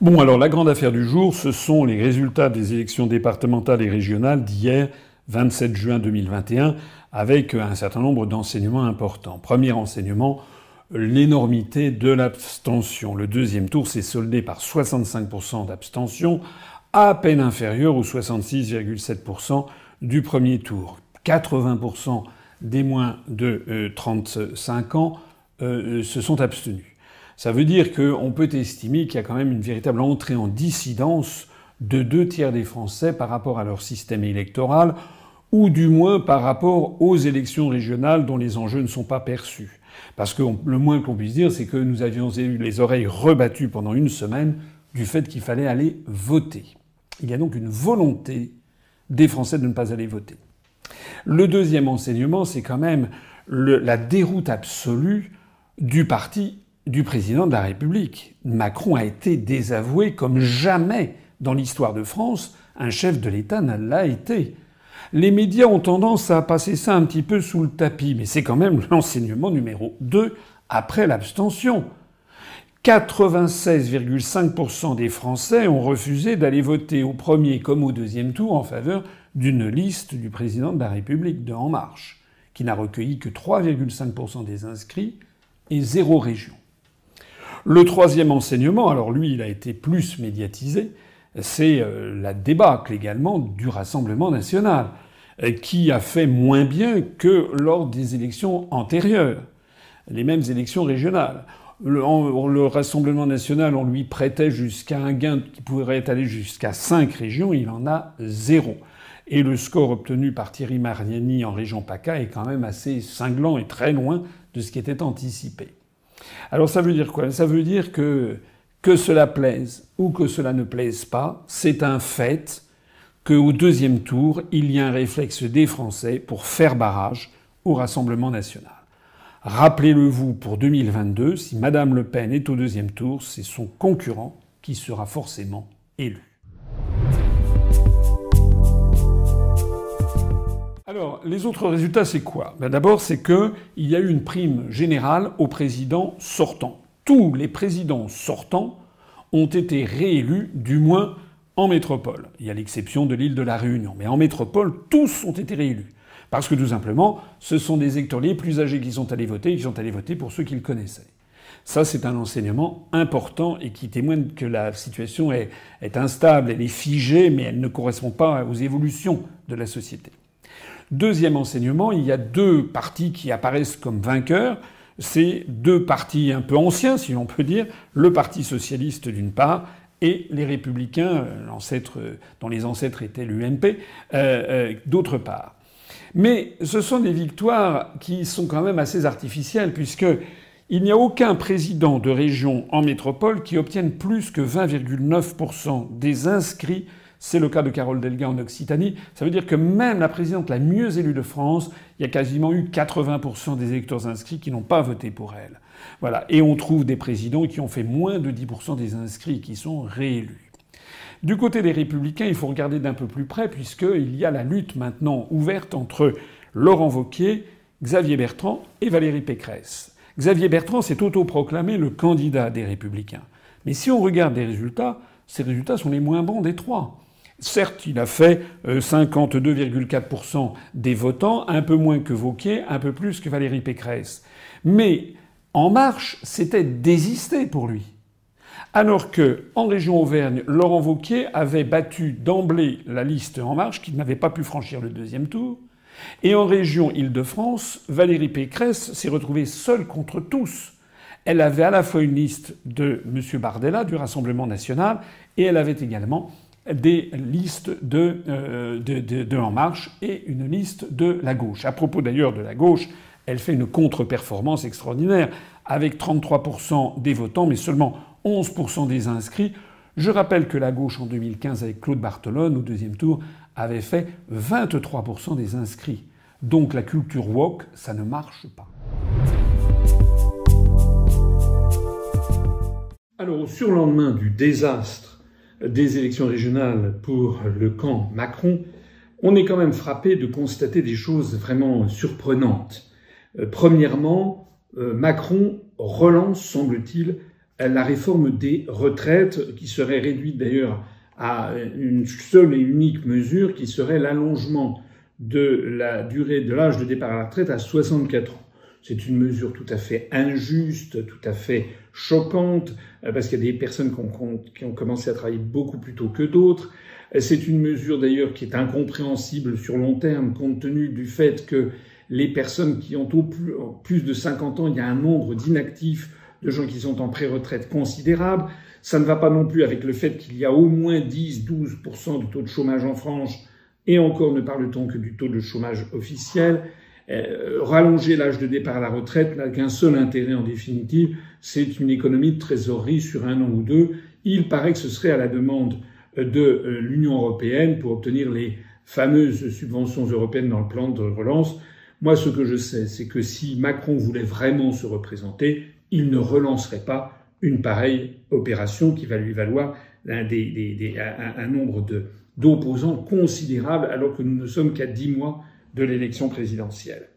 Bon, alors la grande affaire du jour, ce sont les résultats des élections départementales et régionales d'hier, 27 juin 2021, avec un certain nombre d'enseignements importants. Premier enseignement, l'énormité de l'abstention. Le deuxième tour s'est soldé par 65% d'abstention, à peine inférieur aux 66,7% du premier tour. 80% des moins de 35 ans se sont abstenus. Ça veut dire qu'on peut estimer qu'il y a quand même une véritable entrée en dissidence de 2/3 des Français par rapport à leur système électoral, ou du moins par rapport aux élections régionales dont les enjeux ne sont pas perçus. Parce que le moins qu'on puisse dire, c'est que nous avions eu les oreilles rebattues pendant une semaine du fait qu'il fallait aller voter. Il y a donc une volonté des Français de ne pas aller voter. Le deuxième enseignement, c'est quand même la déroute absolue du parti du président de la République. Macron a été désavoué comme jamais dans l'histoire de France un chef de l'État ne l'a été. Les médias ont tendance à passer ça un petit peu sous le tapis, mais c'est quand même l'enseignement numéro 2 après l'abstention. 96,5% des Français ont refusé d'aller voter au premier comme au deuxième tour en faveur d'une liste du président de la République de En Marche, qui n'a recueilli que 3,5% des inscrits et 0 région. Le troisième enseignement, alors lui, il a été plus médiatisé, c'est la débâcle également du Rassemblement national, qui a fait moins bien que lors des élections antérieures, les mêmes élections régionales. Le Rassemblement national, on lui prêtait jusqu'à un gain qui pourrait aller jusqu'à 5 régions, il en a 0. Et le score obtenu par Thierry Mariani en région PACA est quand même assez cinglant et très loin de ce qui était anticipé. Alors ça veut dire quoi? Ça veut dire que cela plaise ou que cela ne plaise pas, c'est un fait qu'au deuxième tour, il y a un réflexe des Français pour faire barrage au Rassemblement national. Rappelez-le-vous, pour 2022, si Madame Le Pen est au deuxième tour, c'est son concurrent qui sera forcément élu. Alors, les autres résultats, c'est quoi? D'abord, c'est qu'il y a eu une prime générale aux présidents sortants. Tous les présidents sortants ont été réélus, du moins en métropole. Il y a l'exception de l'île de la Réunion. Mais en métropole, tous ont été réélus. Parce que tout simplement, ce sont des électeurs les plus âgés qui sont allés voter et qui sont allés voter pour ceux qu'ils connaissaient. Ça, c'est un enseignement important et qui témoigne que la situation est instable, elle est figée, mais elle ne correspond pas aux évolutions de la société. Deuxième enseignement, il y a deux partis qui apparaissent comme vainqueurs. C'est deux partis un peu anciens, si l'on peut dire, le Parti socialiste d'une part et les Républicains, dont les ancêtres étaient l'UMP, d'autre part. Mais ce sont des victoires qui sont quand même assez artificielles, puisqu'il n'y a aucun président de région en métropole qui obtienne plus que 20,9% des inscrits. C'est le cas de Carole Delga en Occitanie. Ça veut dire que même la présidente la mieux élue de France, il y a quasiment eu 80% des électeurs inscrits qui n'ont pas voté pour elle. Voilà. Et on trouve des présidents qui ont fait moins de 10% des inscrits qui sont réélus. Du côté des Républicains, il faut regarder d'un peu plus près puisqu'il y a la lutte maintenant ouverte entre Laurent Wauquiez, Xavier Bertrand et Valérie Pécresse. Xavier Bertrand s'est autoproclamé le candidat des Républicains. Mais si on regarde les résultats, ces résultats sont les moins bons des trois. Certes, il a fait 52,4% des votants, un peu moins que Wauquiez, un peu plus que Valérie Pécresse. Mais En Marche, c'était désisté pour lui. Alors que, en région Auvergne, Laurent Wauquiez avait battu d'emblée la liste En Marche, qui n'avait pas pu franchir le deuxième tour. Et en région Île-de-France, Valérie Pécresse s'est retrouvée seule contre tous. Elle avait à la fois une liste de M. Bardella, du Rassemblement national, et elle avait également des listes de En Marche et une liste de la gauche. À propos d'ailleurs de la gauche, elle fait une contre-performance extraordinaire, avec 33% des votants, mais seulement 11% des inscrits. Je rappelle que la gauche, en 2015, avec Claude Barthelone, au deuxième tour, avait fait 23% des inscrits. Donc la culture woke, ça ne marche pas. Alors, au surlendemain du désastre des élections régionales pour le camp Macron, on est quand même frappé de constater des choses vraiment surprenantes. Premièrement, Macron relance, semble-t-il, la réforme des retraites, qui serait réduite d'ailleurs à une seule et unique mesure, qui serait l'allongement de la durée de l'âge de départ à la retraite à 64 ans. C'est une mesure tout à fait injuste, tout à fait choquante, parce qu'il y a des personnes qui ont commencé à travailler beaucoup plus tôt que d'autres. C'est une mesure d'ailleurs qui est incompréhensible sur long terme, compte tenu du fait que les personnes qui ont plus de 50 ans, il y a un nombre d'inactifs, de gens qui sont en pré-retraite considérable. Ça ne va pas non plus avec le fait qu'il y a au moins 10-12% de taux de chômage en France, et encore ne parle-t-on que du taux de chômage officiel. Rallonger l'âge de départ à la retraite n'a qu'un seul intérêt en définitive, c'est une économie de trésorerie sur 1 an ou 2. Il paraît que ce serait à la demande de l'Union européenne pour obtenir les fameuses subventions européennes dans le plan de relance. Moi, ce que je sais, c'est que si Macron voulait vraiment se représenter, il ne relancerait pas une pareille opération qui va lui valoir un nombre d'opposants considérable, alors que nous ne sommes qu'à 10 mois de l'élection présidentielle.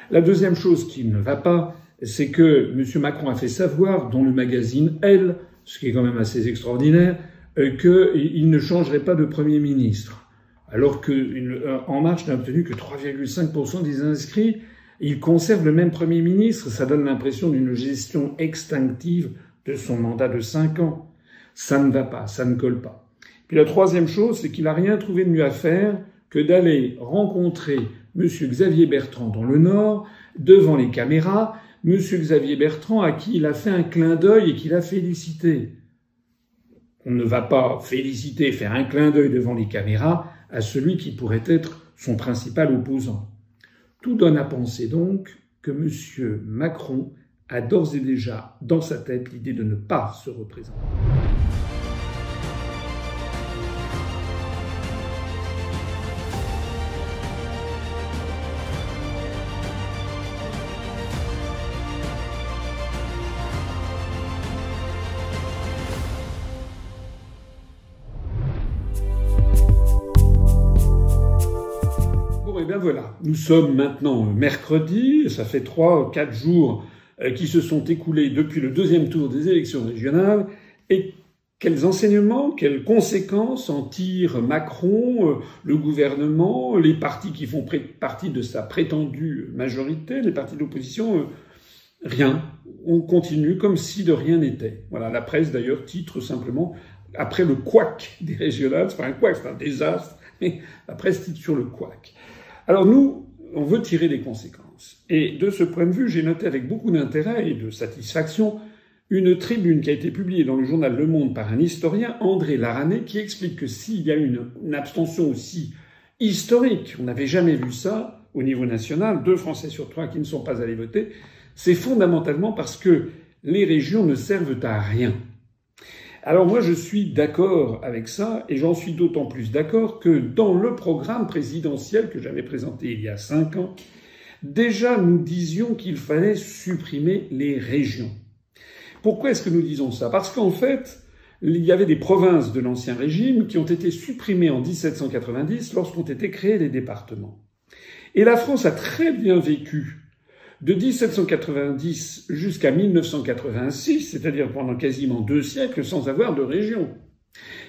La deuxième chose qui ne va pas, c'est que M. Macron a fait savoir, dans le magazine Elle, ce qui est quand même assez extraordinaire, qu'il ne changerait pas de Premier ministre. Alors que En Marche n'a obtenu que 3,5% des inscrits, il conserve le même Premier ministre. Ça donne l'impression d'une gestion extinctive de son mandat de 5 ans. Ça ne va pas, ça ne colle pas. Puis la troisième chose, c'est qu'il n'a rien trouvé de mieux à faire que d'aller rencontrer M. Xavier Bertrand dans le Nord, devant les caméras, M. Xavier Bertrand à qui il a fait un clin d'œil et qu'il a félicité. On ne va pas féliciter, faire un clin d'œil devant les caméras à celui qui pourrait être son principal opposant. Tout donne à penser donc que M. Macron a d'ores et déjà dans sa tête l'idée de ne pas se représenter. Et bien voilà, nous sommes maintenant mercredi, ça fait 3-4 jours qui se sont écoulés depuis le deuxième tour des élections régionales, et quels enseignements, quelles conséquences en tire Macron, le gouvernement, les partis qui font partie de sa prétendue majorité, les partis d'opposition, rien. On continue comme si de rien n'était. Voilà, la presse d'ailleurs titre simplement, après le couac des régionales, c'est pas un couac, c'est un désastre, mais la presse titre sur le couac. Alors nous, on veut tirer les conséquences. Et de ce point de vue, j'ai noté avec beaucoup d'intérêt et de satisfaction une tribune qui a été publiée dans le journal Le Monde par un historien, André Larané, qui explique que s'il y a une abstention aussi historique, on n'avait jamais vu ça au niveau national, 2 Français sur 3 qui ne sont pas allés voter, c'est fondamentalement parce que les régions ne servent à rien. Alors moi, je suis d'accord avec ça, et j'en suis d'autant plus d'accord que dans le programme présidentiel que j'avais présenté il y a 5 ans, déjà nous disions qu'il fallait supprimer les régions. Pourquoi est-ce que nous disons ça? Parce qu'en fait, il y avait des provinces de l'Ancien Régime qui ont été supprimées en 1790 lorsqu'ont été créés les départements. Et la France a très bien vécu de 1790 jusqu'à 1986, c'est-à-dire pendant quasiment 2 siècles, sans avoir de région.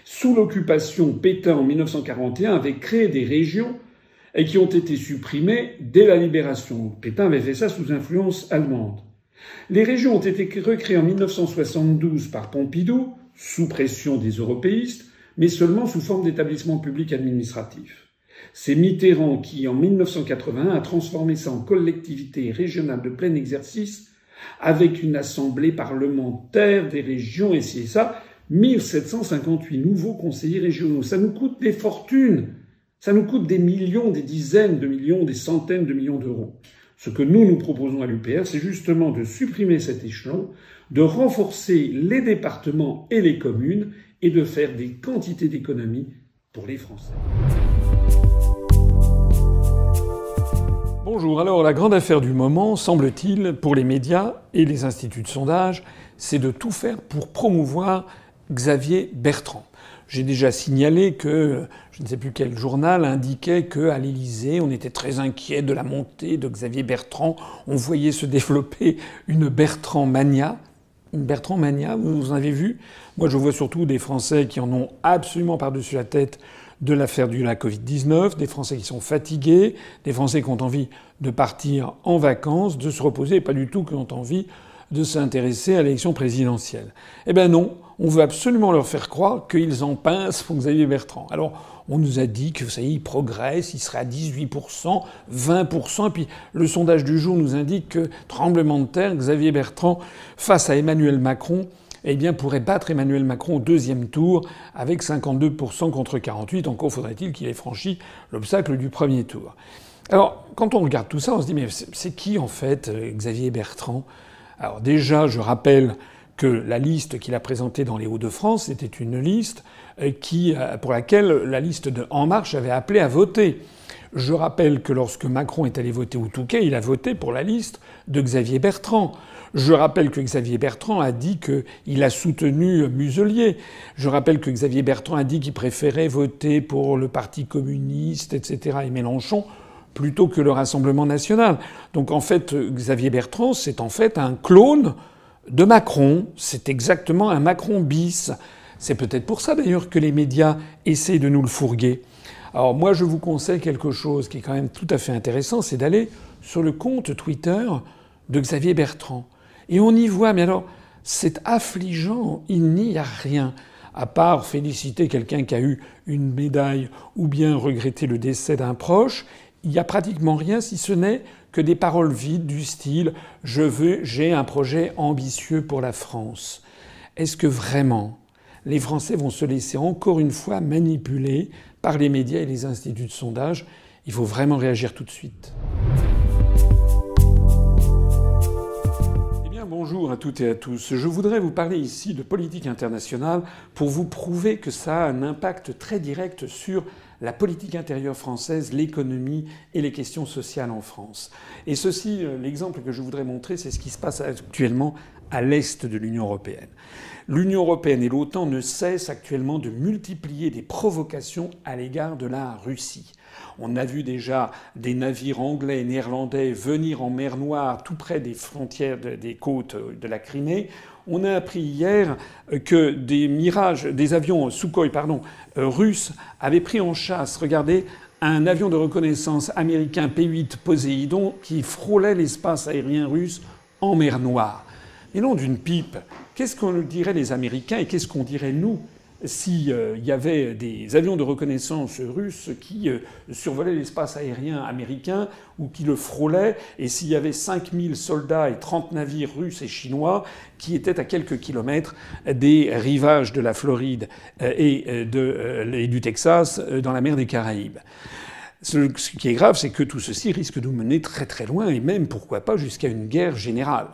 Sous l'occupation, Pétain, en 1941, avait créé des régions et qui ont été supprimées dès la Libération. Pétain avait fait ça sous influence allemande. Les régions ont été recréées en 1972 par Pompidou, sous pression des européistes, mais seulement sous forme d'établissements publics administratifs. C'est Mitterrand qui, en 1981, a transformé ça en collectivité régionale de plein exercice avec une assemblée parlementaire des régions, et c'est ça, 1758 nouveaux conseillers régionaux. Ça nous coûte des fortunes. Ça nous coûte des millions, des dizaines de millions, des centaines de millions d'euros. Ce que nous proposons à l'UPR, c'est justement de supprimer cet échelon, de renforcer les départements et les communes et de faire des quantités d'économies pour les Français. Bonjour, alors la grande affaire du moment, semble-t-il, pour les médias et les instituts de sondage, c'est de tout faire pour promouvoir Xavier Bertrand. J'ai déjà signalé que, je ne sais plus quel journal indiquait qu'à l'Élysée, on était très inquiet de la montée de Xavier Bertrand. On voyait se développer une Bertrand mania. Bertrand mania, vous en avez vu? Moi, je vois surtout des Français qui en ont absolument par-dessus la tête de l'affaire de la Covid-19, des Français qui sont fatigués, des Français qui ont envie de partir en vacances, de se reposer, et pas du tout qui ont envie de s'intéresser à l'élection présidentielle. Eh ben non, on veut absolument leur faire croire qu'ils en pincent pour Xavier Bertrand. Alors, on nous a dit que, vous savez, il progresse, il serait à 18%, 20%, et puis le sondage du jour nous indique que, tremblement de terre, Xavier Bertrand, face à Emmanuel Macron, eh bien, pourrait battre Emmanuel Macron au deuxième tour avec 52% contre 48%. Encore faudrait-il qu'il ait franchi l'obstacle du premier tour. Alors, quand on regarde tout ça, on se dit, mais c'est qui, en fait, Xavier Bertrand? Alors déjà, je rappelle que la liste qu'il a présentée dans les Hauts-de-France, c'était une liste pour laquelle la liste de En Marche avait appelé à voter. Je rappelle que lorsque Macron est allé voter au Touquet, il a voté pour la liste de Xavier Bertrand. Je rappelle que Xavier Bertrand a dit qu'il a soutenu Muselier. Je rappelle que Xavier Bertrand a dit qu'il préférait voter pour le Parti communiste, etc. et Mélenchon plutôt que le Rassemblement national. Donc en fait, Xavier Bertrand, c'est en fait un clone de Macron. C'est exactement un Macron bis. C'est peut-être pour ça d'ailleurs que les médias essaient de nous le fourguer. Alors moi, je vous conseille quelque chose qui est quand même tout à fait intéressant, c'est d'aller sur le compte Twitter de Xavier Bertrand. Et on y voit, mais alors, c'est affligeant, il n'y a rien. À part féliciter quelqu'un qui a eu une médaille ou bien regretter le décès d'un proche, il n'y a pratiquement rien si ce n'est que des paroles vides du style « j'ai un projet ambitieux pour la France ». Est-ce que vraiment les Français vont se laisser encore une fois manipuler par les médias et les instituts de sondage? Il faut vraiment réagir tout de suite. Bonjour à toutes et à tous. Je voudrais vous parler ici de politique internationale pour vous prouver que ça a un impact très direct sur la politique intérieure française, l'économie et les questions sociales en France. Et ceci, l'exemple que je voudrais montrer, c'est ce qui se passe actuellement à l'est de l'Union européenne. L'Union européenne et l'OTAN ne cessent actuellement de multiplier des provocations à l'égard de la Russie. On a vu déjà des navires anglais et néerlandais venir en mer Noire, tout près des frontières des côtes de la Crimée. On a appris hier que des avions Sukhoi, russes avaient pris en chasse, regardez, un avion de reconnaissance américain P-8 Poséidon qui frôlait l'espace aérien russe en mer Noire. Et non d'une pipe. Qu'est-ce qu'on dirait les Américains et qu'est-ce qu'on dirait nous s'il y avait des avions de reconnaissance russes qui survolaient l'espace aérien américain ou qui le frôlaient, et s'il y avait 5000 soldats et 30 navires russes et chinois qui étaient à quelques kilomètres des rivages de la Floride et du Texas dans la mer des Caraïbes. Ce qui est grave, c'est que tout ceci risque de nous mener très très loin et même, pourquoi pas, jusqu'à une guerre générale.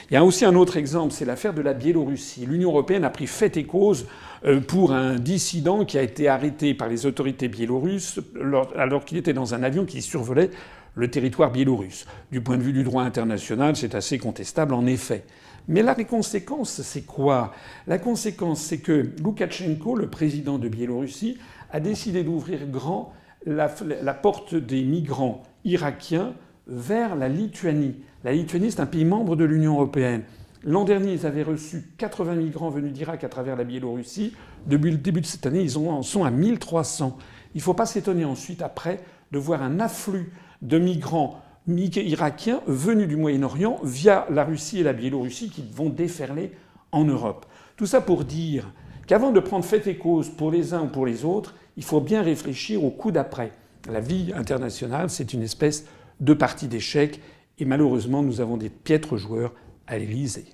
Il y a aussi un autre exemple, c'est l'affaire de la Biélorussie. L'Union européenne a pris fait et cause pour un dissident qui a été arrêté par les autorités biélorusses alors qu'il était dans un avion qui survolait le territoire biélorusse. Du point de vue du droit international, c'est assez contestable en effet. Mais la conséquence, c'est quoi? La conséquence, c'est que Loukachenko, le président de Biélorussie, a décidé d'ouvrir grand la porte des migrants irakiens vers la Lituanie. La Lituanie, c'est un pays membre de l'Union européenne. L'an dernier, ils avaient reçu 80 migrants venus d'Irak à travers la Biélorussie. Depuis le début de cette année, ils en sont à 1300. Il ne faut pas s'étonner ensuite, après, de voir un afflux de migrants irakiens venus du Moyen-Orient via la Russie et la Biélorussie qui vont déferler en Europe. Tout ça pour dire qu'avant de prendre fait et cause pour les uns ou pour les autres, il faut bien réfléchir au coup d'après. La vie internationale, c'est une espèce de partie d'échecs. Et malheureusement, nous avons des piètres joueurs à l'Élysée.